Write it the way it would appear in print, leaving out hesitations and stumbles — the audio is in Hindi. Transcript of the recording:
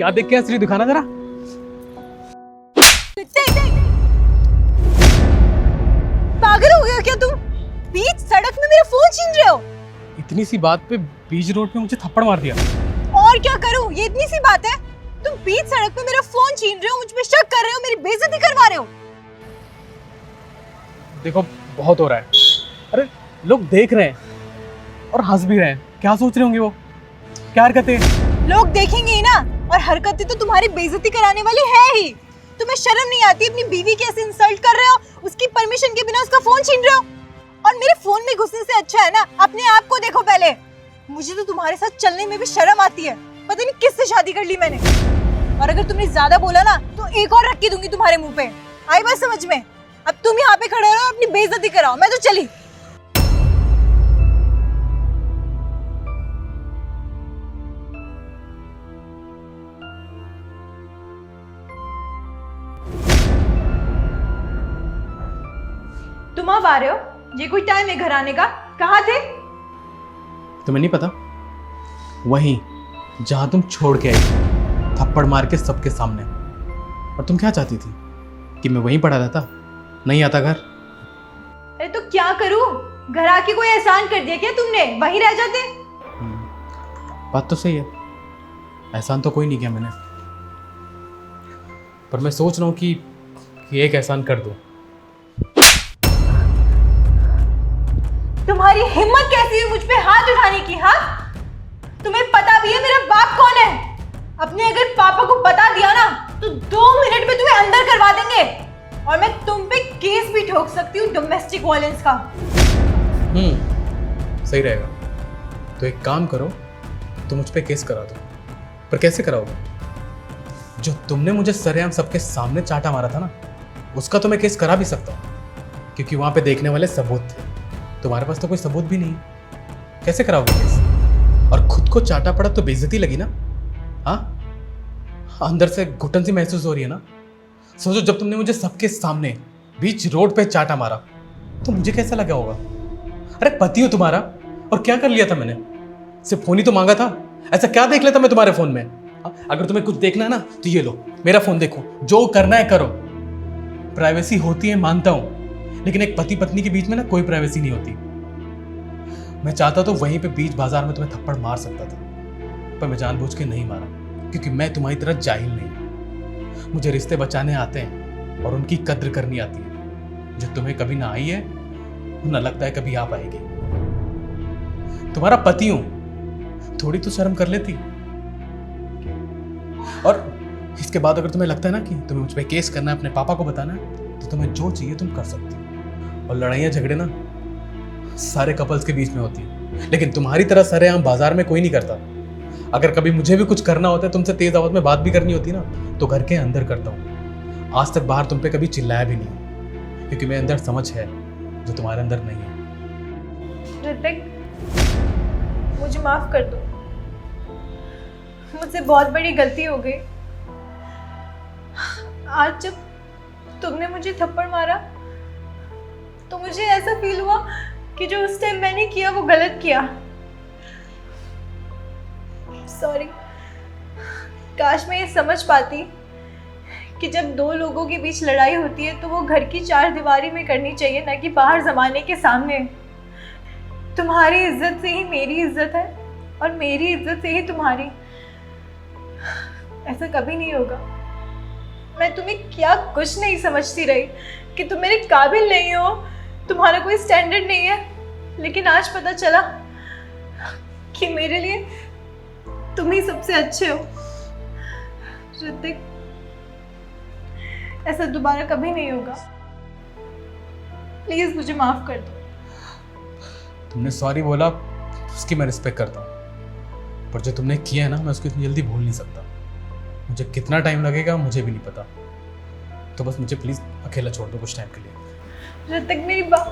क्या देख के हंस रही, दिखाना जरा। पागल हो गया क्या तुम? बीच सड़क में मेरा फोन छीन रहे हो? इतनी सी बात पे बीच रोड पे मुझे थप्पड़ मार दिया। और क्या करूं? ये इतनी सी बात है? तुम बीच सड़क पे मेरा फोन छीन रहे हो, मुझ पे शक कर रहे हो, मेरी बेइज्जती करवा रहे हो। देखो बहुत हो रहा है। अरे लोग देख रहे हैं और हंस भी रहे हैं, क्या सोच रहे होंगे वो, क्या हरकतें। लोग देखेंगे ही ना, और हरकतें तो तुम्हारी बेइज्जती कराने वाली है ही। तुम्हें शर्म नहीं आती? अपनी बीवी की ऐसे इंसल्ट कर रहे हो, उसकी परमिशन के बिना उसका फोन छीन रहे हो। और मेरे फोन में घुसने से अच्छा है ना अपने आप को देखो पहले। मुझे तो तुम्हारे साथ चलने में भी शर्म आती है। पता नहीं किससे शादी कर ली मैंने। और अगर तुमने ज्यादा बोला ना तो एक और रख के दूंगी तुम्हारे मुंह पे। आई बात समझ में? अब तुम यहाँ पे खड़े रहो, अपनी बेइज्जती कराओ, मैं तो चली। तुम अब आ रहे हो? ये कोई टाइम है घर आने का? कहाँ थे? तुम्हें नहीं पता, वहीं जहां तुम छोड़ के आई, थप्पड़ मार के सबके सामने। और तुम क्या चाहती थी कि मैं वहीं पड़ा रहता, नहीं आता घर? अरे तो क्या करूं? घर आके कोई एहसान कर दिया क्या तुमने? वहीं रह जाते। बात तो सही है, एहसान तो कोई नहीं किया मैंने, पर मैं सोच रहा हूँ कि एक एहसान कर दूं। तुम्हारी हिम्मत कैसी हुई मुझ पे हाथ उठाने की? हाँ, तुम्हें पता भी है मेरा बाप कौन है? अपने अगर पापा को बता दिया ना तो 2 मिनट में तुम्हें अंदर करवा देंगे। और मैं तुम पे केस भी ठोक सकती हूँ डोमेस्टिक वायलेंस का। सही रहेगा। तो एक काम करो, तुम मुझ पे केस करा दो। पर कैसे कराओगे? जो तुमने मुझे सरेआम सबके सामने चाटा मारा था ना, उसका तो मैं केस करा भी सकता हूँ, क्योंकि वहां पे देखने वाले सबूत थे। तुम्हारे पास तो कोई सबूत भी नहीं, कैसे कराओगे केस? और खुद को चाटा पड़ा तो बेइज्जती लगी ना? हाँ, अंदर से घुटन सी महसूस हो रही है ना? सोचो, जब तुमने मुझे सबके सामने बीच रोड पे चाटा मारा तो मुझे कैसा लगा होगा? अरे पति हो तुम्हारा, और क्या कर लिया था मैंने? सिर्फ फोन ही तो मांगा था, ऐसा क्या देख लेता मैं तुम्हारे फोन में? अगर तुम्हें कुछ देखना है ना तो ये लो, मेरा फोन देखो, जो करना है करो। प्राइवेसी होती है मानता हूं, लेकिन एक पति पत्नी के बीच में ना कोई प्राइवेसी नहीं होती। मैं चाहता तो वहीं पे बीच बाजार में तुम्हें थप्पड़ मार सकता था, पर मैं जानबूझ के नहीं मारा, क्योंकि मैं तुम्हारी तरह जाहिल नहीं। मुझे रिश्ते बचाने आते हैं और उनकी कद्र करनी आती है, जो तुम्हें कभी ना आई है, ना लगता है कभी आ पाएगी। तुम्हारा पति हूं, थोड़ी तो शर्म कर लेती। और इसके बाद अगर तुम्हें लगता है ना कि तुम्हें मुझ पे केस करना है, अपने पापा को बताना है, तो तुम्हें जो चाहिए तुम कर सकती हो। और लड़ाइयाँ झगड़े ना सारे कपल्स के बीच में होती है, लेकिन तुम्हारी तरह सरेआम बाजार में कोई नहीं करता। अगर कभी मुझे भी कुछ करना होता है, तुमसे तेज आवाज में बात भी करनी होती ना, तो घर के अंदर करता हूँ। आज तक बाहर तुम पे कभी चिल्लाया भी नहीं, क्योंकि मेरे अंदर समझ है जो तुम्हारे अंदर नहीं है। ऋतिक, मुझे माफ कर दो, मुझसे बहुत बड़ी गलती हो गई। आज जब तुमने मुझे थप्पड़ मारा तो मुझे ऐसा फील हुआ कि जो उस टाइम मैंने किया वो गलत किया। सॉरी। काश मैं ये समझ पाती कि जब 2 लोगों के बीच लड़ाई होती है तो वो घर की 4 दीवारी में करनी चाहिए, ना कि बाहर जमाने के सामने। तुम्हारी इज्जत से ही मेरी इज्जत है और मेरी इज्जत से ही तुम्हारी। ऐसा कभी नहीं होगा। मैं तुम्हें क्या कुछ नहीं समझती रही कि तुम मेरे काबिल नहीं हो, तुम्हारा कोई स्टैंडर्ड नहीं है, लेकिन आज पता चला कि मेरे लिए तुम ही सबसे अच्छे हो। ऋतिक, ऐसा दोबारा कभी नहीं होगा। प्लीज मुझे माफ कर दो। तुमने सॉरी बोला, उसकी मैं रिस्पेक्ट करता हूँ, पर जो तुमने किया है ना, मैं उसको इतनी जल्दी भूल नहीं सकता। मुझे कितना टाइम लगेगा मुझे भी नहीं पता, तो बस मुझे प्लीज अकेला छोड़ दो कुछ टाइम के लिए। ऋतिक, मेरी बात